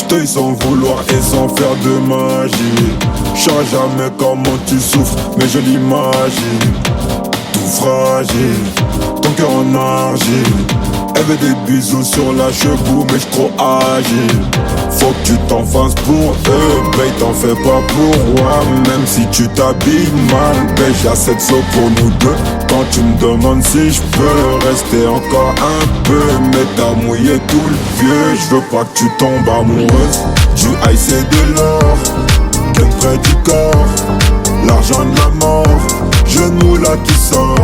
T'es sans vouloir et sans faire de magie. Je sais jamais comment tu souffres, mais je l'imagine. Tout fragile, ton cœur en argile. Elle veut des bisous sur la cheveux, mais j'suis trop agile. Faut que tu t'en fasses pour eux, babe, t'en fais pas pour moi. Même si tu t'habilles mal, babe, j'ai assez de saut pour nous deux. Quand tu me demandes si je peux rester encore un peu, mais t'as mouillé tout le vieux. Je veux pas que tu tombes amoureuse. Du ice et de l'or, gun près du corps. L'argent de la mort, genou là qui sort.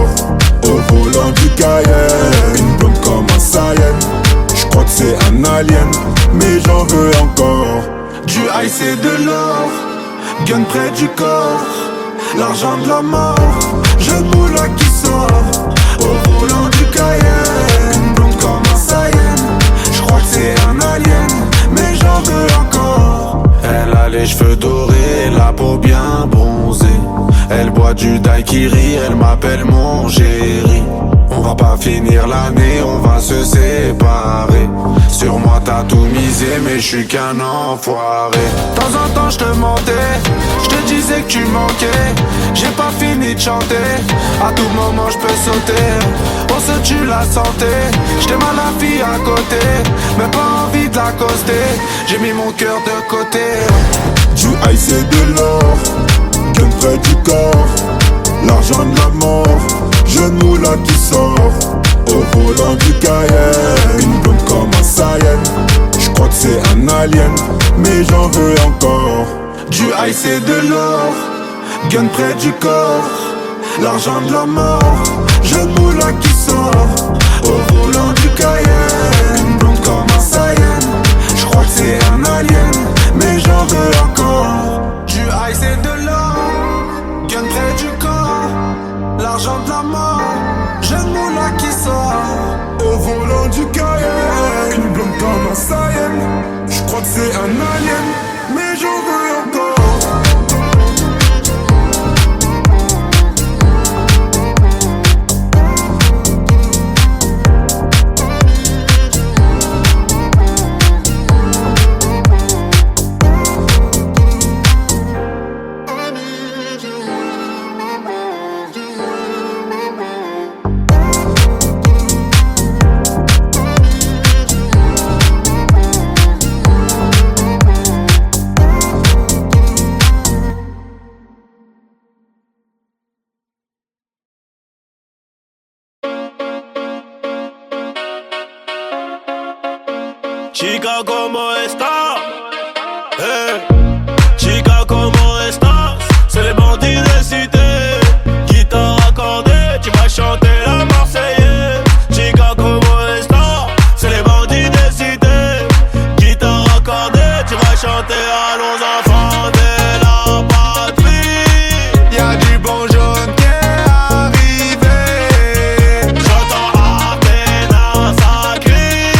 Au volant du Cayenne, une blonde comme un Saiyan. J'crois que c'est un alien, mais j'en veux encore. Du ice et de l'or, gun près du corps. L'argent de la mort, genou là qui sort. Au volant du Cayenne, une blonde comme un Saiyan. J'crois que c'est un alien, mais j'en veux encore. Elle a les cheveux dorés, la peau bien bronzée. Elle boit du daiquiri, elle m'appelle mon chéri. On va pas finir l'année, on va se séparer. Sur moi t'as tout misé, mais je suis qu'un enfoiré. De temps en temps je te mentais, je te disais que tu manquais. J'ai pas fini de chanter, à tout moment je peux sauter. On se tue la santé, j't'aime à la fille à côté, mais pas envie de l'accoster. J'ai mis mon cœur de côté. Du ice et de l'or, gun près du corps. L'argent de la mort, genou là qui sort. Au volant du Cayenne, une blonde comme un Saiyan. J'crois que c'est un alien, mais j'en veux encore. Du ice et de l'or, gun près du corps. L'argent de la mort, genou là qui sort. Au volant du Cayenne, une blonde comme un Saiyan. J'crois que c'est un alien, mais j'en veux encore. Du ice et de l'or, gun près du corps. L'argent de la mort, genou là qui sort. Au volant du Cayenne, une blonde comme un Saiyan. J'crois que c'est un alien, mais j'en veux encore. Chica, ¿cómo estás? Chica, ¿cómo estás? C'est les bandits de cité. Guitare accordée, tu vas chanter la Marseillaise. Chica, ¿cómo estás? C'est les bandits de cité. Guitare accordée, tu vas chanter à nos enfants de la patrie. Y'a du bon jaune qui est arrivé. J'entends Athéna, ça crie.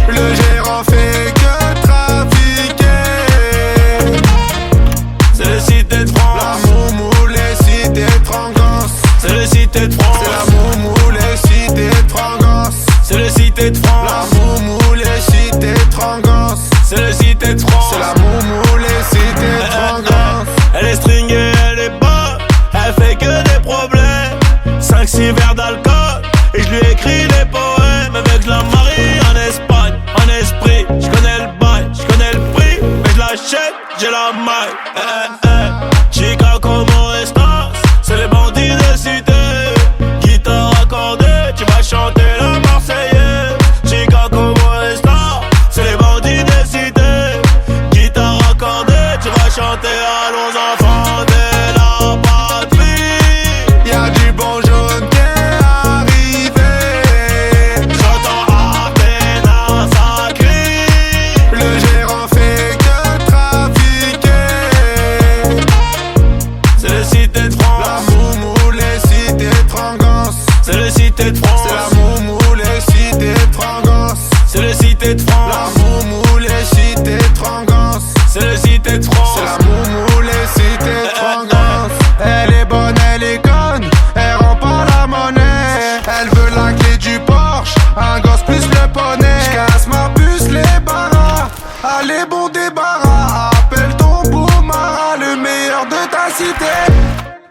Le gérant fait que trafiquer. C'est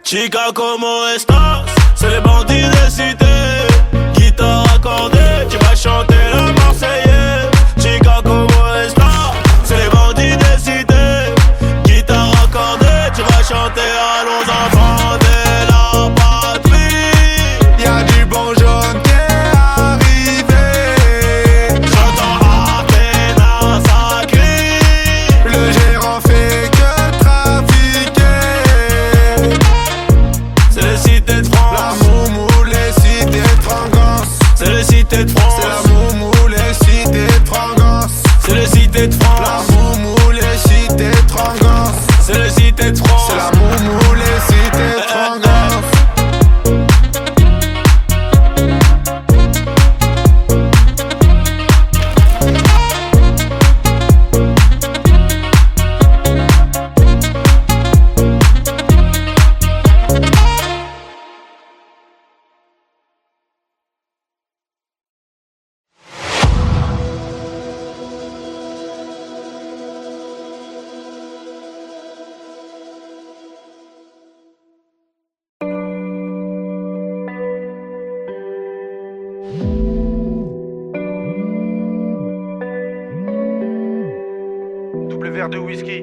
Chica, ¿cómo estás? C'est les bandits des cités. Guitare accordée, tu vas chanter la Marseillaise. Chica, ¿cómo estás? C'est les bandits des cités. Guitare accordée, tu vas chanter à nos enfants de la patrie. Y'a du bon jaune qui est arrivé. J'entends Athéna, ça crie. Le gérant fait que trafiquer. C'est les cités de France. La moumou, les cités de Frangance. C'est les cités de France. C'est la moumou, les cités de Frangance. C'est les cités de France. La moumou, les cités de Frangance. C'est les cités de France. C'est la moumou, les cités de Frangance. Double verre de whisky.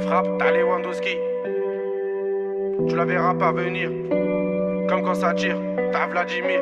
Frappe, t'as Lewandowski. Tu la verras pas venir. Comme quand ça tire, t'as Vladimir.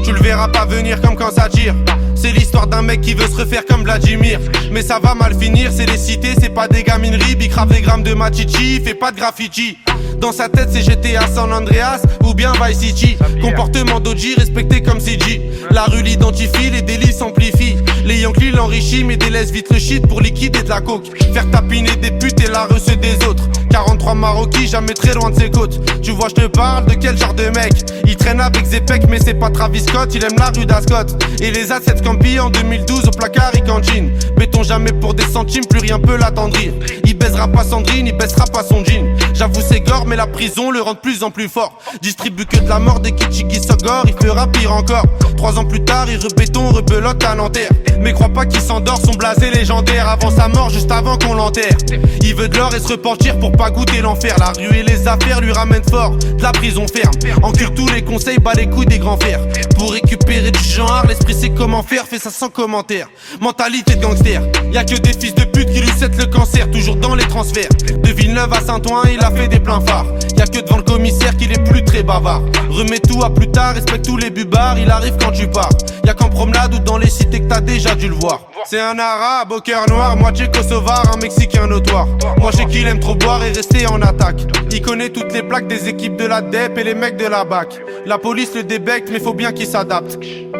Tu le verras pas venir comme quand ça tire. C'est l'histoire d'un mec qui veut se refaire comme Vladimir. Mais ça va mal finir, c'est les cités, c'est pas des gamineries. Bicrave des grammes de machichi, il fait pas de graffiti. Dans sa tête c'est GTA San Andreas ou bien Vice City. Comportement d'OG respecté comme CG. La rue l'identifie, les délits s'amplifient. Les Yankees l'enrichissent mais délaissent vite le shit pour liquider de la coke. Faire tapiner des putes et la reçue des autres. 43 Maroquis, jamais très loin de ses côtes. Tu vois je te parle de quel genre de mec. Il traîne avec Zepek mais c'est pas Travis Scott. Il aime la rue d'Ascot. Et les assets Campi en 2012 au placard il cantine. Béton jamais pour des centimes, plus rien peut l'attendrir. Il baisera pas Sandrine, il baissera pas son jean. J'avoue c'est gore mais la prison le rend de plus en plus fort. Distribue que de la mort des Kichigi Sogor, il fera pire encore. 3 ans plus tard il rebéton, rebelote à Nanterre. Mais crois pas qu'il s'endort, son blasé légendaire. Avant sa mort, juste avant qu'on l'enterre. Il veut de l'or et se repentir pour pas goûter l'enfer. La rue et les affaires lui ramènent fort, de la prison ferme. Encure tous les conseils, bat les couilles des grands fers. Pour récupérer du genre, l'esprit sait comment faire, fait ça sans commentaire. Mentalité de gangster, y'a que des fils de pute qui lui cèdent le cancer. Toujours dans les transferts, de Villeneuve à Saint-Ouen, il a fait des pleins phares. Y'a que devant le commissaire qu'il est plus très bavard. Remets tout à plus tard, respecte tous les bubards. Il arrive quand tu pars. Y'a qu'en promenade ou dans les cités que t'as déjà dû le voir. C'est un arabe au cœur noir, moitié kosovar, un mexicain notoire. Moi je sais qu'il aime trop boire et rester en attaque. Il connaît toutes les plaques des équipes de la DEP et les mecs de la BAC. La police le débecte mais faut bien qu'il s'adapte.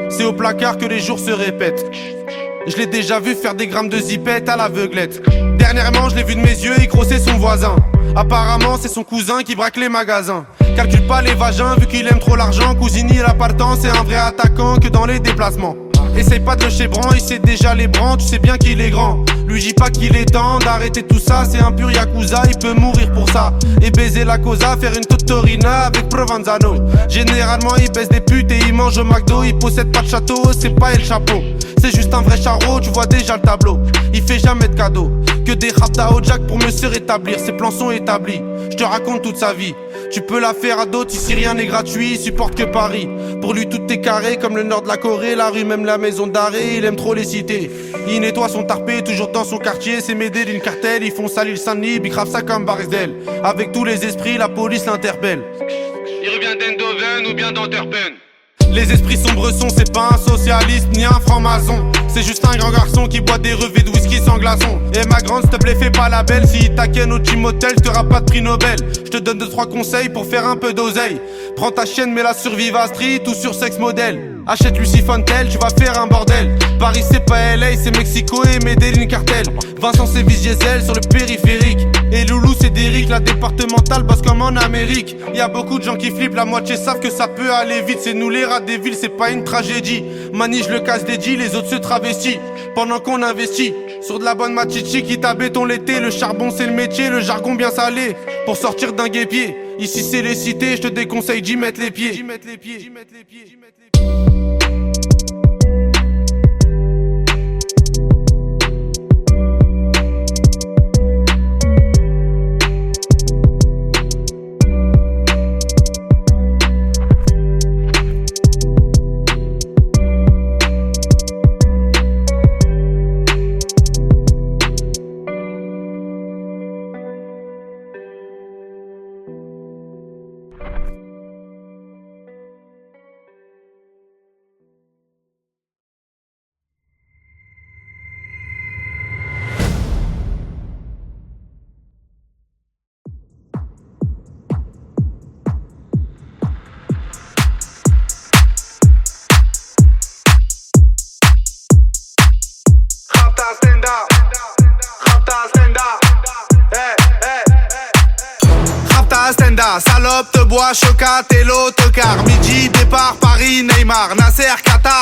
C'est au placard que les jours se répètent. Je l'ai déjà vu faire des grammes de zipette à l'aveuglette. Dernièrement je l'ai vu de mes yeux, il crossait son voisin. Apparemment c'est son cousin qui braque les magasins. Calcule pas les vagins vu qu'il aime trop l'argent. Cousini la partant, c'est un vrai attaquant que dans les déplacements. Essaye pas de le chébran, il sait déjà les brans, tu sais bien qu'il est grand. Lui dis pas qu'il est temps d'arrêter tout ça, c'est un pur yakuza, il peut mourir pour ça. Et baiser la cosa, faire une totorina avec Provenzano. Généralement il baisse des putes et il mange au McDo. Il possède pas de château, c'est pas El Chapeau. C'est juste un vrai charreau, tu vois déjà le tableau. Il fait jamais de cadeaux, que des raptas au jack pour mieux se rétablir. Ses plans sont établis, je te raconte toute sa vie. Tu peux la faire à d'autres, ici rien n'est gratuit, il supporte que Paris. Pour lui tout est carré, comme le nord de la Corée, la rue même la maison d'arrêt, il aime trop les cités. Il nettoie son tarpé, toujours dans son quartier, c'est m'aider d'une cartelle, ils font salir le Saint-Denis, bicrave ça comme Barisdel. Avec tous les esprits, la police l'interpelle. Il revient d'Eindhoven ou bien d'Antwerpen. Les esprits sombres sont, c'est pas un socialiste ni un franc-maçon. C'est juste un grand garçon qui boit des revêts de whisky sans glaçon. Et ma grande, s'il te plaît, fais pas la belle. Si t'aquène au gym hotel, t'auras pas de prix Nobel. Je te donne 2-3 conseils pour faire un peu d'oseille. Prends ta chienne, mets-la sur Viva Street ou sur Sex Model. Achète Lucy Fontel, tu vas faire un bordel. Paris c'est pas LA, c'est Mexico et Medellin cartel. Vincent c'est Diesel sur le périphérique. Et Loulou c'est Derrick, la départementale bosse comme en Amérique. Y'a beaucoup de gens qui flippent, la moitié savent que ça peut aller vite. C'est nous les rats des villes, c'est pas une tragédie. Mani je le casse des G, les autres se travestissent. Pendant qu'on investit sur de la bonne machichi qui t'a béton l'été. Le charbon c'est le métier, le jargon bien salé. Pour sortir d'un guépier, ici c'est les cités, je te déconseille d'y mettre les pieds.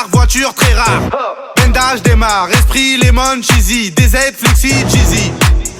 marque, voiture très rare. Bendage démarre, esprit, lemon, cheesy, DZ, flexi, cheesy.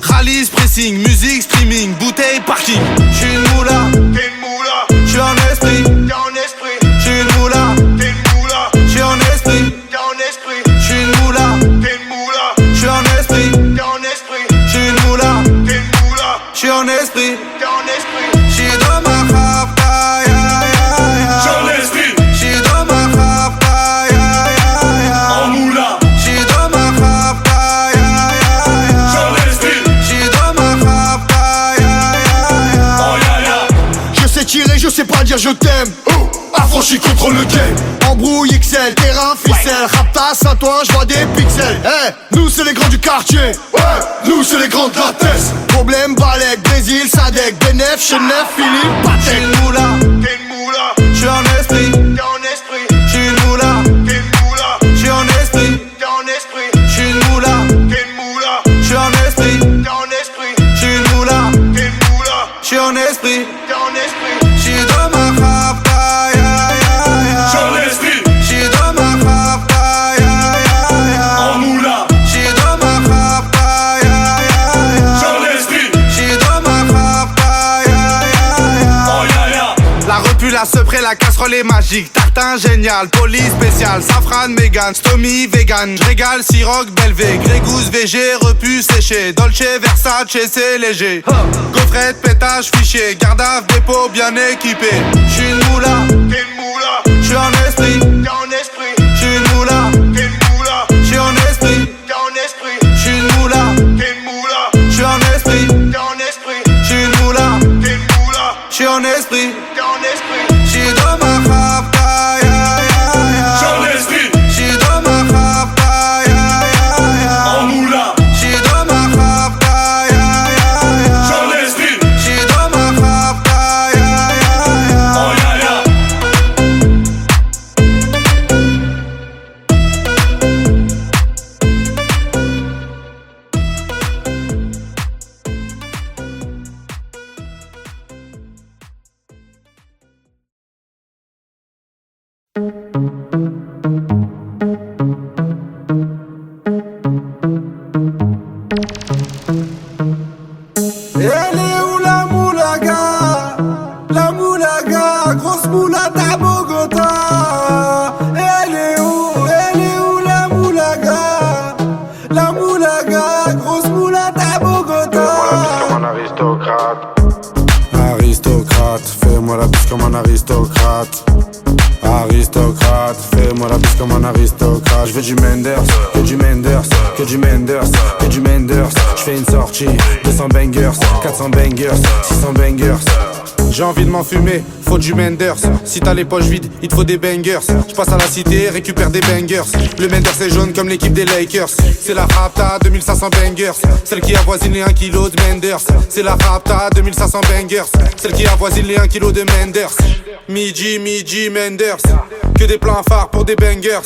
Rallye, pressing, musique, streaming, bouteille, parking. J'suis une moula, t'es une moula, j'suis en esprit, t'es en esprit, j'suis une moula, t'es une moula, j'suis en esprit, t'es en esprit, j'suis une moula, t'es une moula, j'suis en esprit, t'es en esprit, j'suis une moula, t'es une moula, j'suis en esprit, t'es en esprit, j'suis dans ma rapta, ya ya ya. j'suis en esprit, J'suis dans ma rapta, ya ya ya. en moula, J'suis dans ma rapta, ya ya ya. j'suis en esprit, J'suis dans ma rapta, ya ya ya. oh ya ya. Je sais tirer, je sais pas dire je t'aime. Affranchi contre le game. Embrouille XL, terrain ficelle. Rapta, Saint-Ouen, j'vois des pixels. Nous c'est les grands du quartier. Ouais, nous c'est les grands de la tête. Problème, Balek, Brésil, Sadek, Benef, Chenef, Philippe, J'suis Patek. une moula, T'es une moula, j'suis en esprit. t'es en esprit, J'suis une moula, t'es une moula, j'suis en esprit. t'es en esprit, J'suis une moula, t'es une moula, j'suis en esprit. t'es en esprit, J'suis une moula, t'es une moula, j'suis en esprit. t'es en esprit, J'suis dans ma rapta, ya ya j'suis ya. en esprit, J'suis dans ma rapta, ya ya ya. en moula, J'suis dans ma rapta, ya ya ya. j'suis en esprit, J'suis dans ma rapta, ya ya ya. oh ya ya. La repu, la sepré, la casserole est magique. Tartin génial, police spécial, safran, mégan, stomy, vegan. J'régale, siroc, belvé, grégousse, VG, repu, séché. Dolce, Versace, c'est léger. Gaufrette, pétage, fichier, garde à dépôt bien équipé. J'suis une moula, T'es une moula, j'suis en esprit. t'es en esprit, J'suis une moula, t'es une moula, j'suis en esprit. t'es en esprit, J'suis une moula, t'es une moula, j'suis en esprit. t'es en esprit, J'suis une moula, t'es une moula, j'suis en esprit. t'es en esprit, J'suis dans ma rapta, ya ya j'suis en ya. esprit, J'suis dans ma rapta, ya ya ya. en moula, J'suis dans ma rapta, ya ya j'suis ya. en esprit, J'suis dans ma rapta, ya ya ya. oh ya ya. Elle est où la moulaga? La moulaga, grosse moulade à Bogota. Elle est où la moulaga? La moulaga, grosse moulade à Bogota. Comme un aristocrate. Aristocrate, fais-moi la bise comme un aristocrate. Aristocrate, fais-moi la bise comme un aristocrate. J'veux du Menders, que du Menders, que du Menders, que du Menders. J'fais une sortie, 200 bangers, 400 bangers, 600 bangers. J'ai envie de m'enfumer, faut du Menders. Si t'as les poches vides, il te faut des bangers. J'passe à la cité, récupère des bangers. Le Menders est jaune comme l'équipe des Lakers. C'est la Rapta 2500 bangers, celle qui avoisine les 1 kg de Menders. C'est la Rapta 2500 bangers, celle qui avoisine les 1 kg de Menders. Midi, Menders, que des plans phares pour des bangers.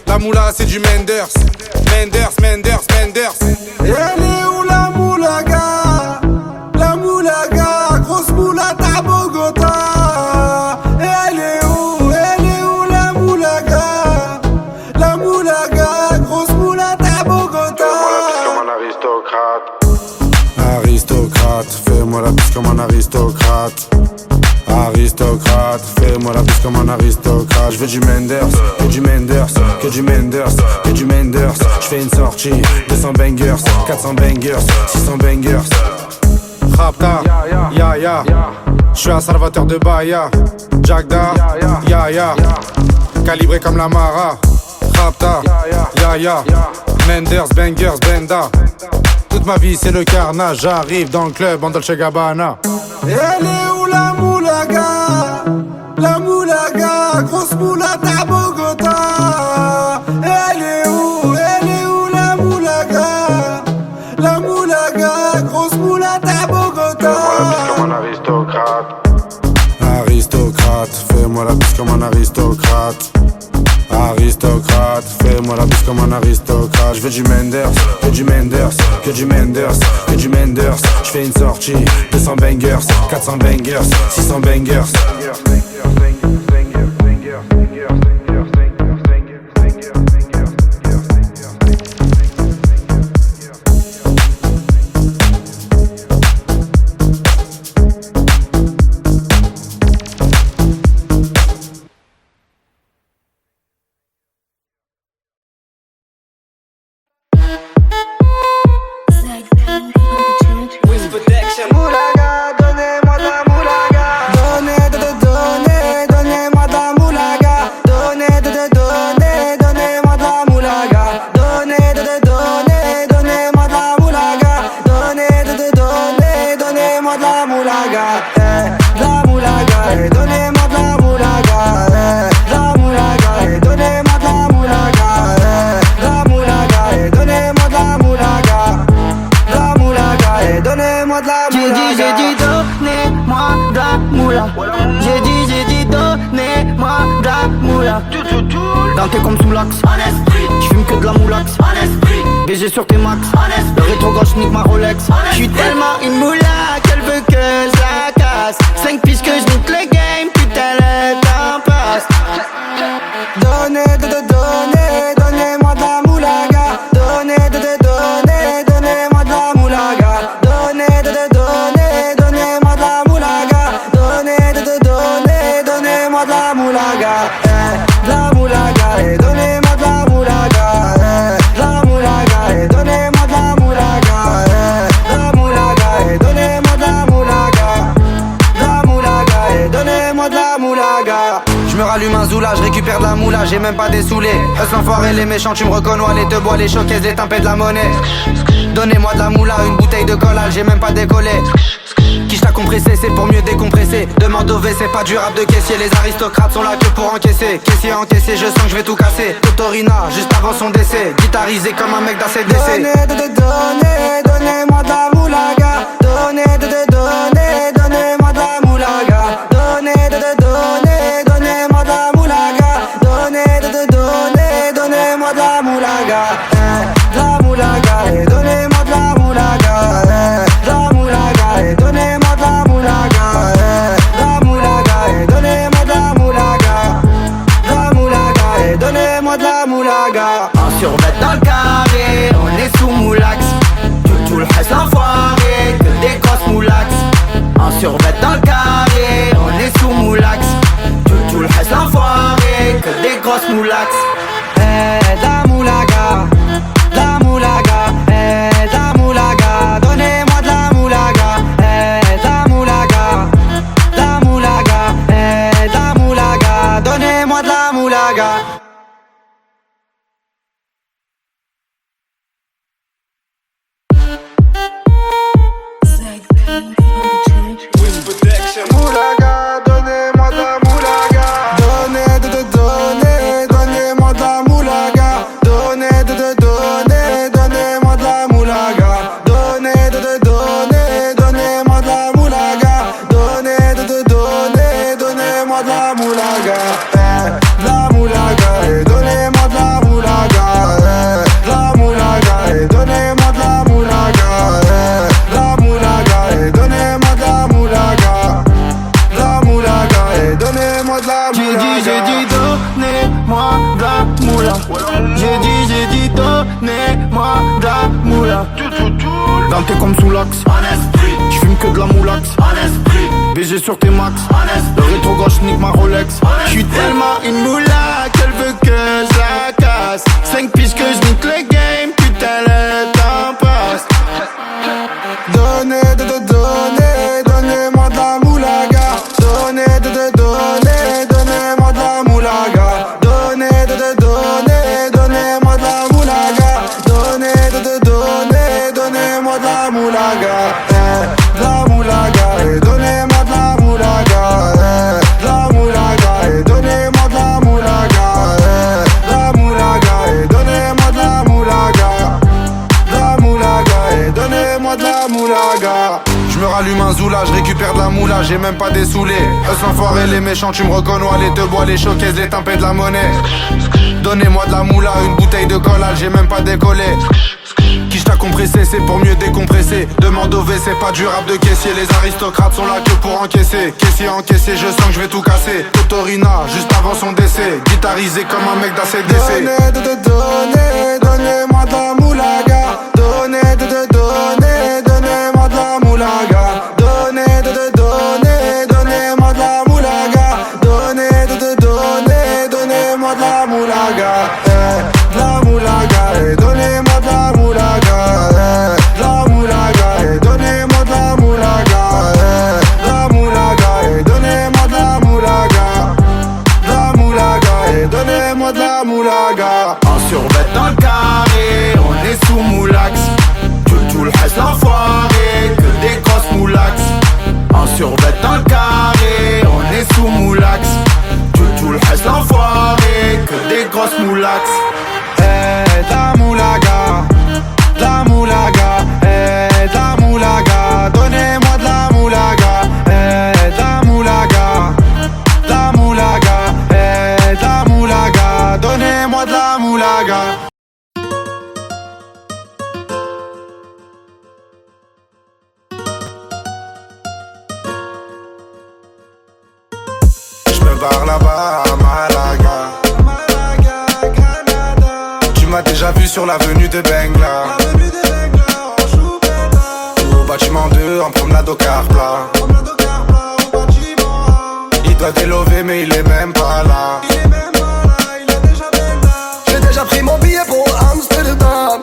La moula c'est du Menders, Menders. Elle est où la moulaga? La moulaga, grosse moulade à Bogota. Elle est où la moulaga? La moulaga, grosse moulade à Bogota. Comme un aristocrate. Aristocrate, fais-moi la bise comme un aristocrate. Aristocrate, fais-moi la bise comme un aristocrate. J'veux du Menders, que du Menders, que du Menders, que du Menders. J'fais une sortie, 200 bangers, 400 bangers, 600 bangers. Rapta, ya ya. J'suis un salvateur de Bahia. Jagda, ya ya. Calibré comme la Mara. Rapta, ya ya. Menders, bangers, benda. Toute ma vie c'est le carnage. J'arrive dans le club en Dolce Gabbana. Elle est où la moulaga? La moulaga, grosse moulade à Bogota. Elle est où la moulaga? La moulaga, grosse moulade à Bogota. Comme un aristocrate. Aristocrate, fais-moi la bise comme un aristocrate. Aristocrate, fais-moi la bise comme un aristocrate. J'veux du Menders, que du Menders, que du Menders, que du Menders. J'fais une sortie, 200 bangers, 400 bangers, 600 bangers. Planté comme sous l'axe, j'fume que de la moulax, BG sur tes max, le rétro gauche nique ma Rolex. J'suis tellement une moula qu'elle veut que je la casse. 5 pistes que je nique le game, putain le temps passe. Donnez-moi de la moulaga. Donnez-moi de la moulaga. Donnez-moi de la moulaga. Donnez-moi de la moulaga. De la moulaga, et donnez-moi de la moulaga. De la moulaga, et donnez-moi de la moulaga. De la moulaga, et donnez-moi de la moulaga. De la moulaga, et donnez-moi de la moulaga. J'me rallume un zoula, j'récupère de la moula, j'ai même pas dessoulé. Eux l'enfoiré, les méchants, tu me reconnais, les te bois, les choquaises, les tempêtes de la monnaie. Donnez-moi de la moula, une bouteille de collal, j'ai même pas décollé. Qui t'a compressé, c'est pour mieux décompresser. Demande au V, c'est pas du rap de caissier. Les aristocrates sont là que pour encaisser. Caissier encaissé, je sens que je vais tout casser. Totorina, juste avant son décès. Guitarisé comme un mec d'ACDC. Donnez-moi de la moulaga. Donnez-moi de la moulaga. Donnez-moi de la moulaga. Donnez-moi de la moulaga. De la moulaga, et donnez-moi de la moulaga. De la moulaga, et donnez-moi de la moulaga. De la moulaga, et donnez-moi de la moulaga. De la moulaga, et donnez-moi de la moulaga. En survêt dans le carré, on est sous moulax. Tout le reste l'enfoiré, que des grosses moulax. En survêt dans le carré, on est sous moulax. Tout le reste l'enfoiré, que des grosses moulax. La moulaga, la moulaga, la moulaga. Donnez-moi de la moulaga, la moulaga, la moulaga, la moulaga. Donnez-moi de la moulaga. Moulaga, donnez-moi de la moulaga. Donnez-moi de la moulaga. Donnez-moi de la moulaga. Donnez-moi de la moulaga. Donnez-moi de la moulaga. La moulaga, et donnez-moi de la moulaga. La moulaga, et donnez-moi de la moulaga. La moulaga, et donnez-moi de la moulaga. La moulaga, et donnez-moi de la moulaga. J'ai dit donnez-moi de la moula. J'ai dit donnez-moi de la moula. Planté comme sous l'axe, j'fume que de la moulax. BG sur tes max, le rétro gauche nique ma Rolex. J'suis tellement une moula qu'elle veut que je la casse. 5 pistes que je nique le game, putain le temps passe. Donnez-moi de la moulaga. Donnez-moi de la moulaga. Donnez-moi de la moulaga. Donnez-moi de la moulaga. La moulaga, et donnez-moi de la moulaga. La moulaga, et donnez-moi de la moulaga. La moulaga, et donnez-moi de la moulaga. La moulaga, et donnez-moi de la moulaga. J'me rallume un zoula, j'récupère de la moula, j'ai même pas dessoulé. Eux l'enfoiré, les méchants, tu me reconnais, les te bois, les choquaises, les tempêtes de la monnaie. Donnez-moi de la moula, une bouteille de collal, j'ai même pas décollé. Qui t'a compressé, c'est pour mieux décompresser. Demande au V, c'est pas du rap de caissier. Les aristocrates sont là que pour encaisser. Caissier encaissé, je sens que je vais tout casser. Totorina, juste avant son décès. Guitarisé comme un mec d'ACDC. Donnez-moi de la moulaga. Donnez-moi de la moulaga. Donnez-moi de la moulaga. Donnez-moi de la moulaga. De la moulaga, et donnez-moi de la moulaga. La moulaga, et donnez-moi de la moulaga. La moulaga, et donnez-moi de la moulaga. La moulaga, et donnez-moi de la moulaga. En survêt dans moulaga. J'me barre là-bas à Malaga. Tu m'as déjà vu sur l'avenue de Bengla. Au bâtiment 2 en promenade au car plat. Il doit délover mais il est même pas là. J'ai déjà pris mon billet pour Amsterdam.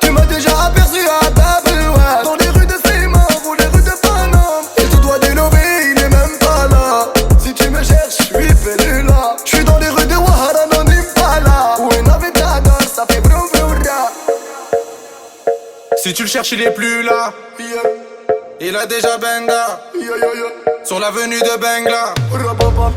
Tu m'as déjà aperçu à Tabelouane. Dans les rues de Seymour ou les rues de Paname. Il te doit délover, il est même pas là. Si tu me cherches, j'suis perdu là. J'suis dans les rues de Ouahara, non Impala. Où une Navigator, ça fait vroom vroom ra. Si tu le cherches, il est plus là. Il a déjà benda sur l'avenue de Bengla.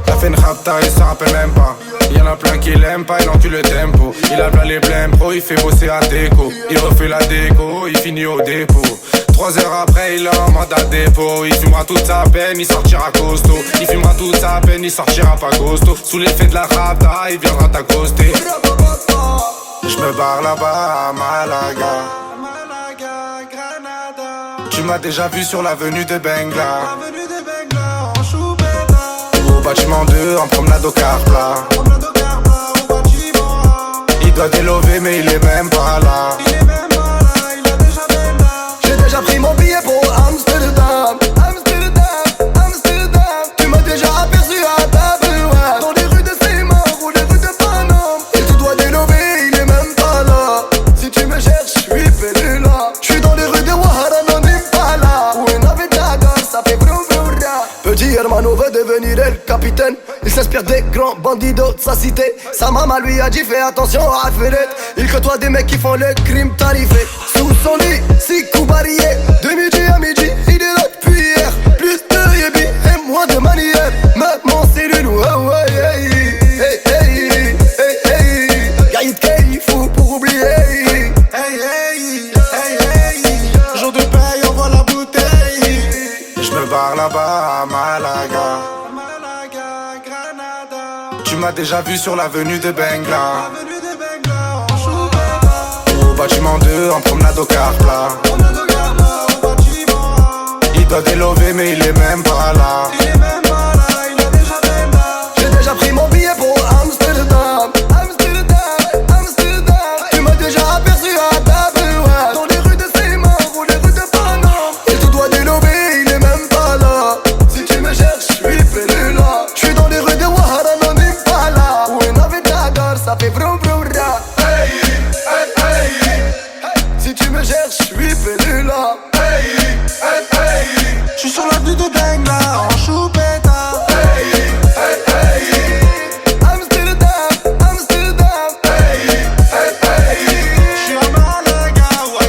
T'as fait une rapta, il s'en rappelle même pas. Y'en a plein qui l'aiment pas, il encule le tempo. Il a plein les blèmes pro, il fait bosser à déco. Il refait la déco, il finit au dépôt. 3 heures après, il est en mandat dépôt. Il fumera toute sa peine, il sortira costaud. Il fumera toute sa peine, il sortira pas costaud. Sous l'effet de la rapta, il viendra t'accoster. J'me barre là-bas à Malaga. Tu m'as déjà vu sur l'avenue de Bengla. Au bâtiment 2 en promenade au car plat. Il doit délover mais il est même pas là. J'ai déjà pris mon billet pour Amsterdam. Tu m'as déjà aperçu à Tabelouane. Dans les rues de Seymour ou les rues de Paname. Il te doit délover, il est même pas là. Si tu me cherches, j'suis perdu là. J'suis dans les rues de Ouahara, non Impala. Où une Navigator, ça fait vroom vroom ra. Petit hermano veut devenir le capitaine. Il s'inspire des grands bandits de sa cité. Sa maman lui a dit fais attention à Ferret. Il côtoie des mecs qui font le crime tarifé. Sous son lit, 6 coups barillés. De midi à midi, il est là depuis hier. Plus de yébi et moins de manière. Maintenant c'est le loup, oh ouais, hey, hey, hey, hey, hey. Gaïd Kay, fou pour oublier. Hey, hey, hey, hey. Jour de paye, on voit la bouteille. J'me barre là-bas à Malaga. Tu m'as déjà vu sur l'avenue de Bengla. Au bâtiment 2 en promenade au car plat. Il doit délover mais il est même pas là. J'ai déjà pris mon billet pour Amsterdam. Tu m'as déjà aperçu à Tabelouane. Dans les rues de Seymour ou les rues de Paname. Il te doit délover, il est même pas là. Si tu me cherches, j'suis perdu là. J'suis dans les rues de Ouahara, non Impala. Où une Navigator, ça fait vroom vroom ra. Si tu me cherches, j'suis perdu là. J'suis sur l'avenue de Bengla en choupetta. Amsterdam. J'suis à Malaga ou à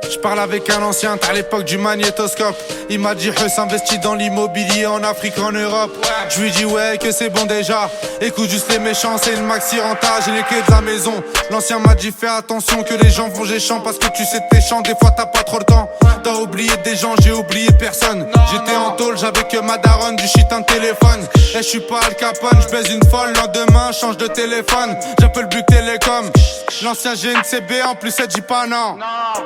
J'parle avec un ancien, t'as l'époque du magnétoscope. Il m'a dit Huss investit dans l'immobilier en Afrique, en Europe. Je lui dis ouais que c'est bon déjà. Écoute juste les méchants, c'est une maxi renta, j'ai les clés de la maison. L'ancien m'a dit fais attention que les gens vont géchant parce que tu sais t'es chiant, des fois t'as pas trop le temps. t'as oublié des gens, j'ai oublié personne. J'étais en tôle, j'avais que ma daronne, du shit, un téléphone. Et j'suis pas Al Capone, j'baise une folle, lendemain change de téléphone. J'appelle Buc Télécom. L'ancien GNCB, en plus elle dit pas non.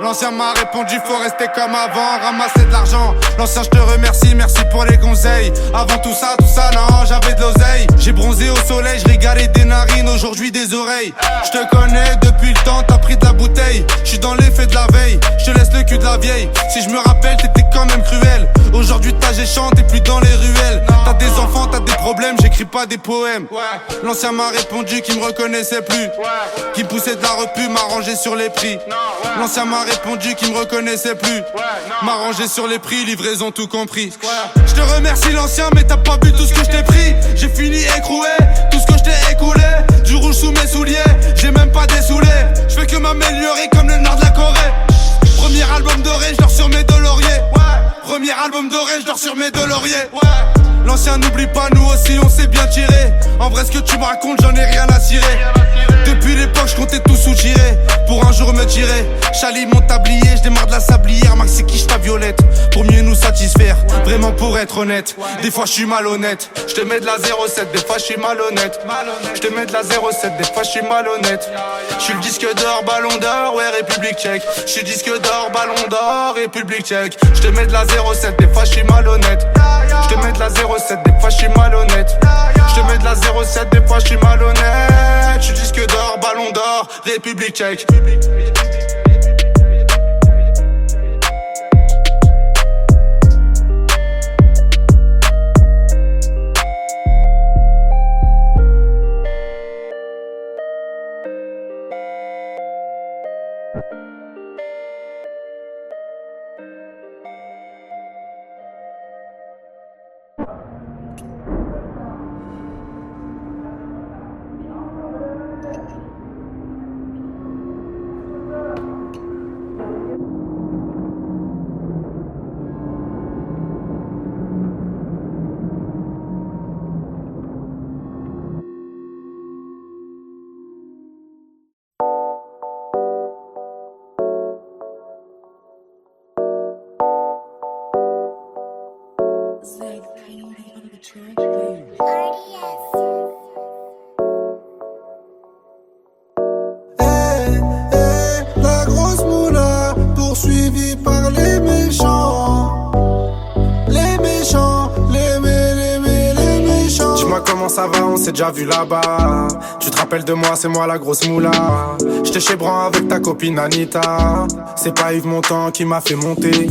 L'ancien m'a répondu, faut rester comme avant, ramasser de l'argent. L'ancien, je te remercie, merci pour les conseils. Avant tout ça, non, j'avais de l'oseille. J'ai bronzé au soleil, je régalais des narines, aujourd'hui des oreilles. Je te connais depuis le temps, t'as pris de la bouteille. Je suis dans l'effet de la veille, je te laisse le cul de la vieille. Si je me rappelle, t'étais quand même cruel. Aujourd'hui t'as géchant, t'es plus dans les ruelles. T'as des enfants, t'as des problèmes, j'écris pas des poèmes. L'ancien m'a répondu qu'il me reconnaissait plus, qu'il me poussait de la repu, m'a rangé sur les prix. L'ancien m'a répondu qu'il me reconnaissait plus, m'a rangé sur les prix, livraison tout compris. Je te remercie l'ancien, mais t'as pas vu tout ce que je t'ai pris. J'ai fini écroué, tout ce que je t'ai écoulé. Du rouge sous mes souliers, j'ai même pas dessoulé. Je fais que m'améliorer comme le nord de la Corée. Premier album doré, je dors sur mes deux lauriers. Premier album doré, je dors sur mes deux lauriers. L'ancien n'oublie pas, nous aussi on s'est bien tiré. En vrai ce que tu me racontes, j'en ai rien à cirer. Depuis l'époque, je comptais tout sous-tirer pour un jour me tirer. Chali mon tablier, je démarre de la sablière. Max c'est quiche ta violette pour mieux nous satisfaire. Vraiment pour être honnête, des fois je suis malhonnête. Je te mets de la 07, des fois je suis malhonnête. Je te mets de la 07, des fois je suis malhonnête. Je suis le disque d'or, ballon d'or, ouais République tchèque. Je suis disque d'or, ballon d'or, République tchèque. Je te mets de la 07, des fois je suis malhonnête. Je te mets de la 07, des fois je suis malhonnête. Je te mets de la 07, des fois je suis malhonnête. Je suis disque d'or, ballon d'or, République tchèque. La grosse moula poursuivie par les méchants. Les méchants, les méchants. Dis-moi comment ça va, on s'est déjà vu là-bas. Tu te rappelles de moi, c'est moi la grosse moula. J'étais chez Bran avec ta copine Anita. C'est pas Yves Montand qui m'a fait monter.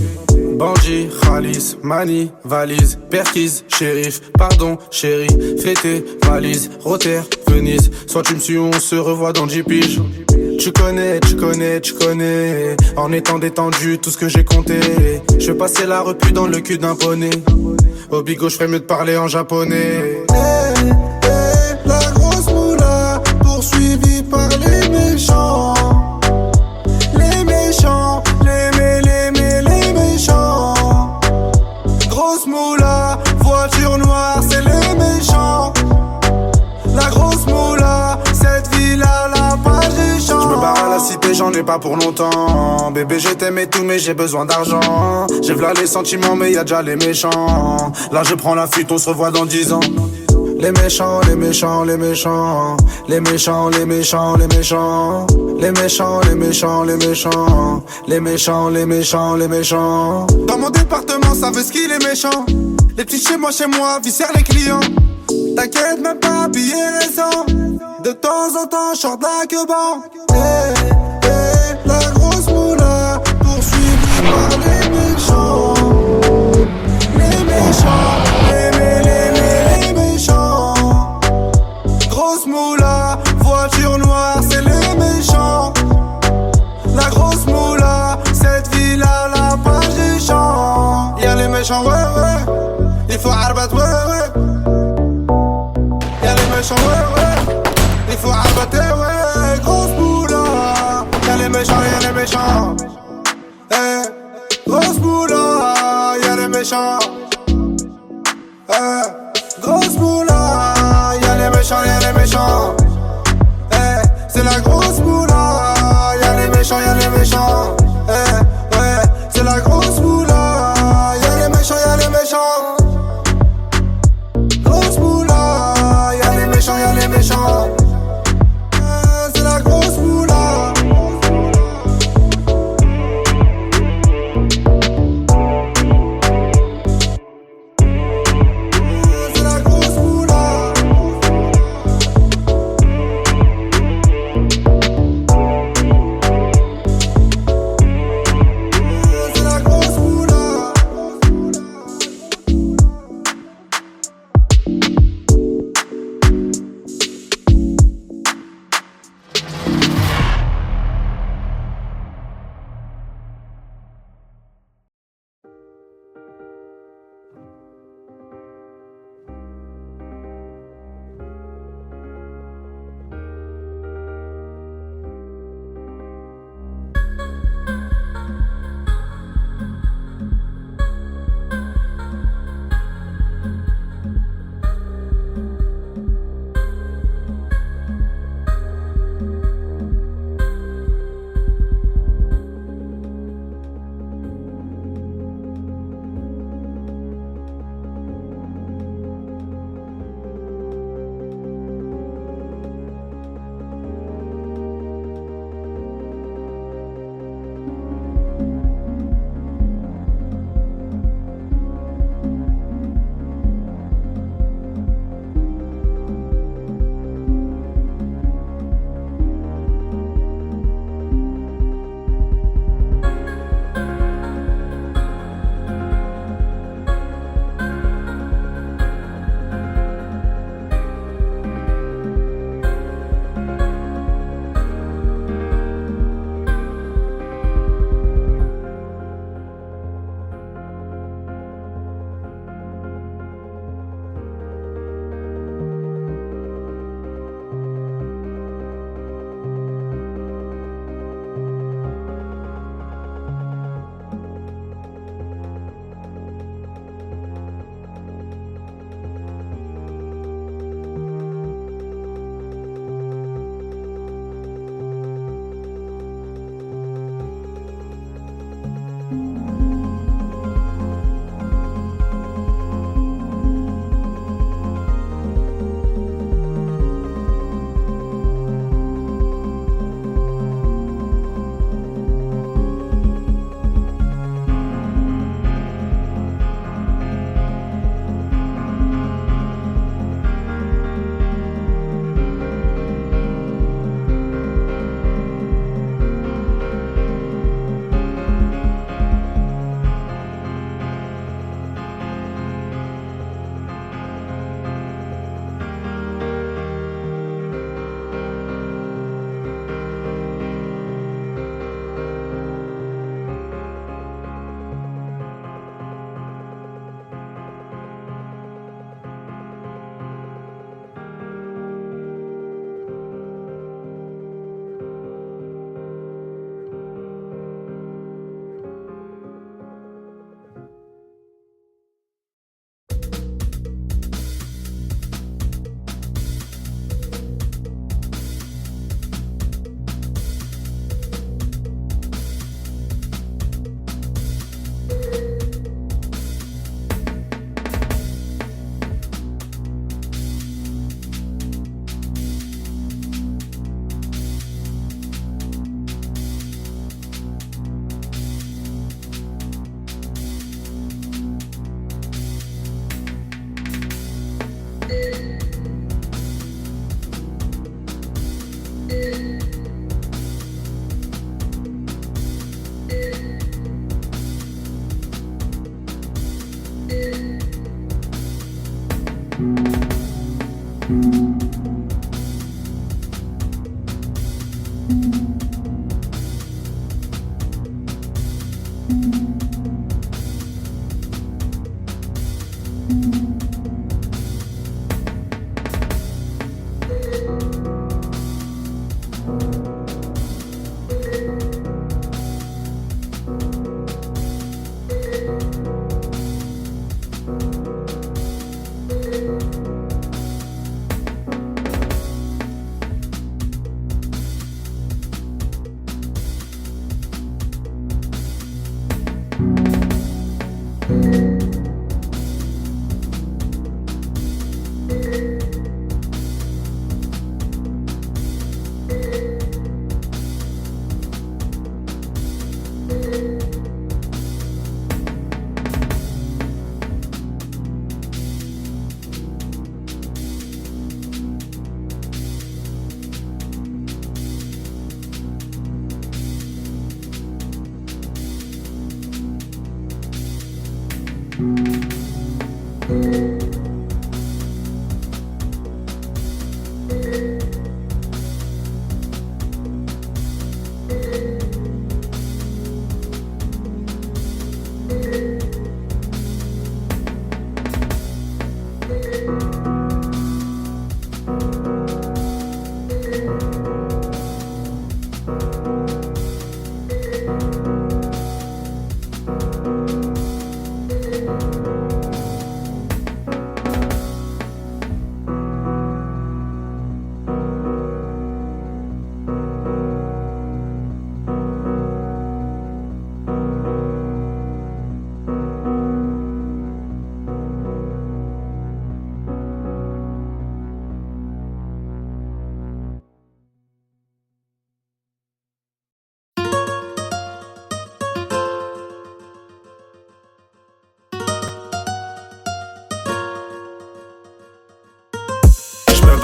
Bandit, Khalis, Mani, valise, Perquise, shérif, pardon, chérie, fêté, valise, Rotter, Venise. Soit tu me suis ou on se revoit dans 10 piges. Tu connais, en étant détendu, tout ce que j'ai compté. Je vais passer la repu dans le cul d'un poney. Au bigot, je ferais mieux de parler en japonais. La grosse moula poursuivie par les méchants. Les méchants, les méchants. Grosse moula, voiture noire, c'est les méchants. La grosse moula, cette ville-là, la page des champs. Je me barre à la cité, j'en ai pas pour longtemps. Bébé, je t'aime et tout, mais j'ai besoin d'argent. J'ai v'là les sentiments, mais y'a déjà les méchants. Là, je prends la fuite, on se revoit dans 10 ans. Les méchants, les méchants, les méchants. Les méchants, les méchants, les méchants. Les méchants, les méchants, les méchants. Les méchants, les méchants, les méchants. Dans mon département, ça veut ce qu'il est méchant. Les petits chez moi, viscèrent les clients. T'inquiète même pas, billet récent. De temps en temps, short la queue-ban. La grosse moula poursuivie par les méchants. Les méchants, les méchants. Grosse moula, voiture noire, c'est les méchants. La grosse moula, cette ville-là, la page des champs. Y'a les méchants, ouais. Il faut arbat, ouais. Y'a les méchants, ouais. Il faut arbater, ouais. Grosse moula. Y'a les méchants. Grosse moula. Y'a les méchants. Grosse moula. Y'a les méchants. C'est la grosse moula. Y'a les méchants. Ouais, c'est la grosse moula.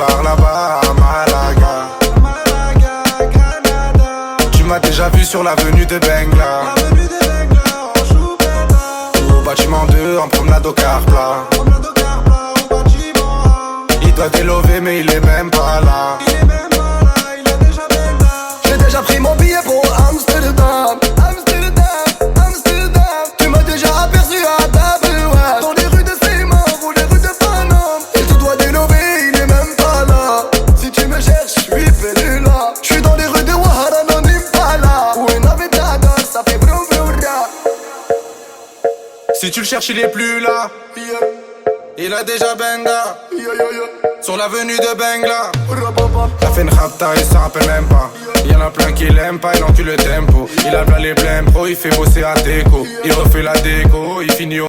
Par là-bas à Malaga, tu m'as déjà vu sur l'avenue de Bengla, au bâtiment 2 en promenade au car plat. Il doit délover mais il est même pas là. J'ai déjà pris mon billet pour Amsterdam. Tu m'as déjà aperçu à Table Ouest, dans les rues de Seymour ou les rues de Paname. Il te doit délover, il est même pas là. Si tu me cherches, je suis venu là. Je suis dans les rues de Ouahara, non Impala, où une avitada, ça fait vroom vroom ra. Si tu le cherches, il est plus là. Il a déjà benga sur l'avenue de Bengla. T'as fait une rapta, il s'en rappelle même pas. Y'en a plein qui l'aiment pas, il encule le tempo. Il a plein les blèmes pro, il fait bosser à déco. Il refait la déco, il finit au